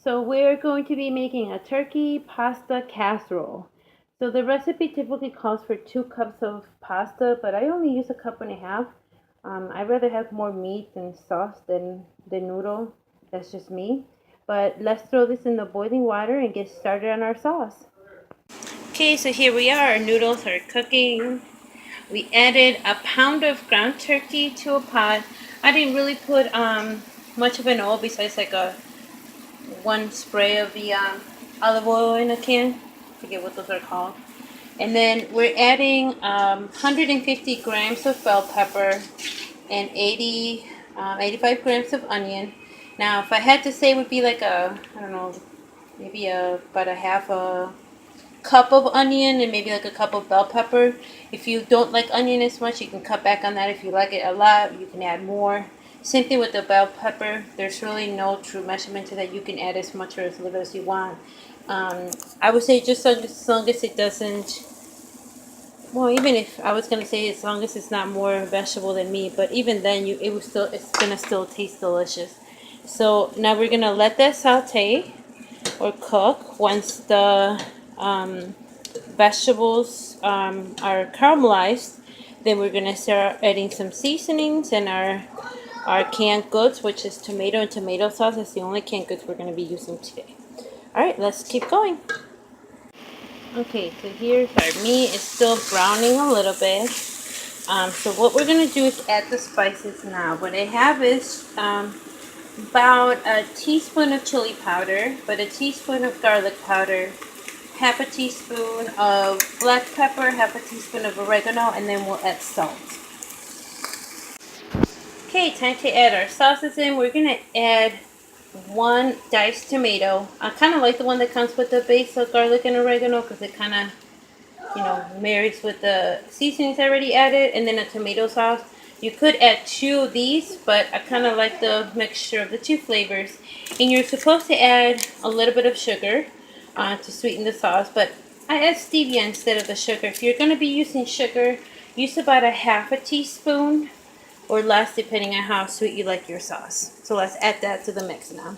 So we're going to be making a turkey pasta casserole. So the recipe typically calls for 2 cups of pasta, but I only use a cup and a half. I'd rather have more meat and sauce than the noodle. That's just me. But let's throw this in the boiling water and get started on our sauce. Okay, so here we are. Our noodles are cooking. We added a pound of ground turkey to a pot. I didn't really put much of an oil besides like a one spray of the olive oil in a can. I forget what those are called. And then we're adding 150 grams of bell pepper and 85 grams of onion. Now, if I had to say, it would be like I don't know, maybe about a half a cup of onion and maybe like a cup of bell pepper. If you don't like onion as much, you can cut back on that. If you like it a lot, you can add more. Same thing with the bell pepper. There's really no true measurement to that. You can add as much or as little as you want. I would say just as long as it doesn't, well, even if I was gonna say as long as it's not more vegetable than meat, but even then, it's gonna still taste delicious. So now we're gonna let that saute or cook. Once the vegetables are caramelized, then we're gonna start adding some seasonings and our canned goods, which is tomato and tomato sauce. That's the only canned goods we're gonna be using today. All right, let's keep going. Okay, so here's our meat. It's still browning a little bit. So what we're gonna do is add the spices now. What I have is about a teaspoon of chili powder, but a teaspoon of garlic powder, half a teaspoon of black pepper, half a teaspoon of oregano, and then we'll add salt. Okay, time to add our sauces in. We're gonna add one diced tomato. I kind of like the one that comes with the base of garlic and oregano because it kind of, marries with the seasonings already added, and then a tomato sauce. You could add 2 of these, but I kind of like the mixture of the 2 flavors. And you're supposed to add a little bit of sugar to sweeten the sauce, but I add stevia instead of the sugar. If you're going to be using sugar, use about a half a teaspoon or less depending on how sweet you like your sauce. So let's add that to the mix now.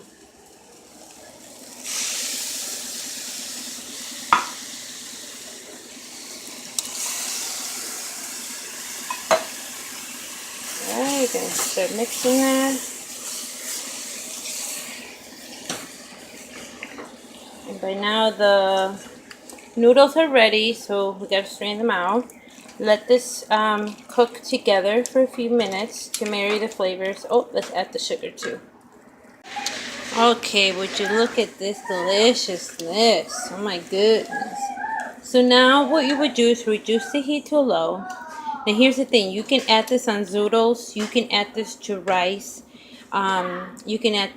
Alright, gonna start mixing that. And by now the noodles are ready, so we gotta strain them out. Let this cook together for a few minutes to marry the flavors. Oh, let's add the sugar too. Okay, would you look at this deliciousness? Oh my goodness. So now what you would do is reduce the heat to low. Now here's the thing, you can add this on zoodles, you can add this to rice, you can add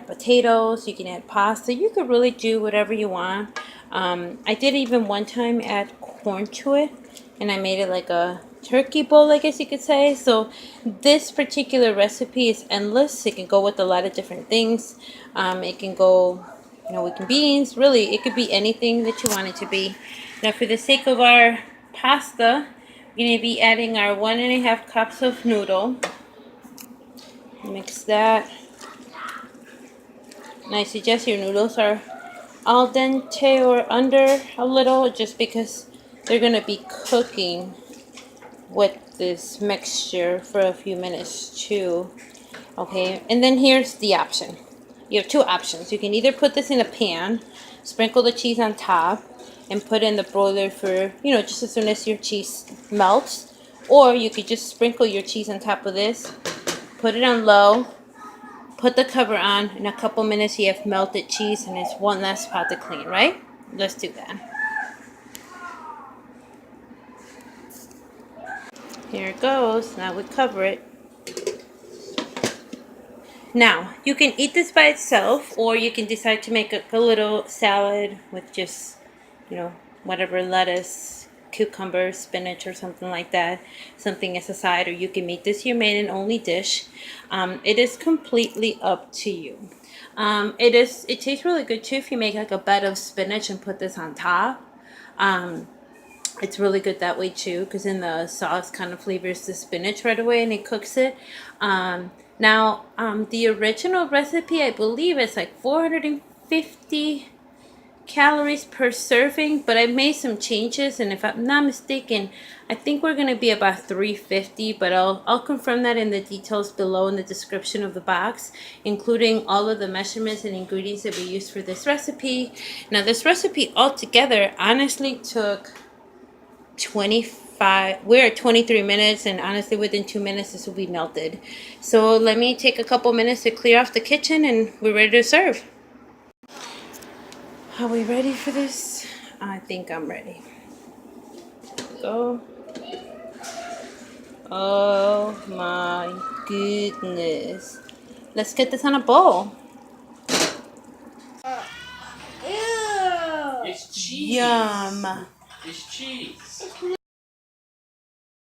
potatoes, you can add pasta, you could really do whatever you want. I did even one time add corn to it, and I made it like a turkey bowl, I guess you could say. So this particular recipe is endless. It can go with a lot of different things. It can go, with beans. Really, it could be anything that you want it to be. Now for the sake of our pasta, we're going to be adding our 1.5 cups of noodle. Mix that. And I suggest your noodles are al dente or under a little, just because they're going to be cooking with this mixture for a few minutes too. Okay, and then here's the option. You have 2 options. You can either put this in a pan, sprinkle the cheese on top, and put in the broiler for, just as soon as your cheese melts. Or you could just sprinkle your cheese on top of this, put it on low, put the cover on. In a couple minutes you have melted cheese and it's one less pot to clean, right? Let's do that. Here it goes. Now we cover it. Now, you can eat this by itself, or you can decide to make a little salad with just, whatever lettuce, cucumber, spinach, or something like that. Something as a side, or you can make this your main and only dish. It is completely up to you. It tastes really good too if you make like a bed of spinach and put this on top. It's really good that way too, because then the sauce kind of flavors the spinach right away and it cooks it. Now, the original recipe, I believe it's like 450 250 calories per serving, but I made some changes, and if I'm not mistaken, I think we're gonna be about 350, but I'll confirm that in the details below in the description of the box, including all of the measurements and ingredients that we used for this recipe. Now this recipe altogether honestly took we're at 23 minutes, and honestly within 2 minutes this will be melted. So let me take a couple minutes to clear off the kitchen and we're ready to serve. Are we ready for this? I think I'm ready. Go. Oh my goodness. Let's get this on a bowl. It's cheese. Yum. It's cheese.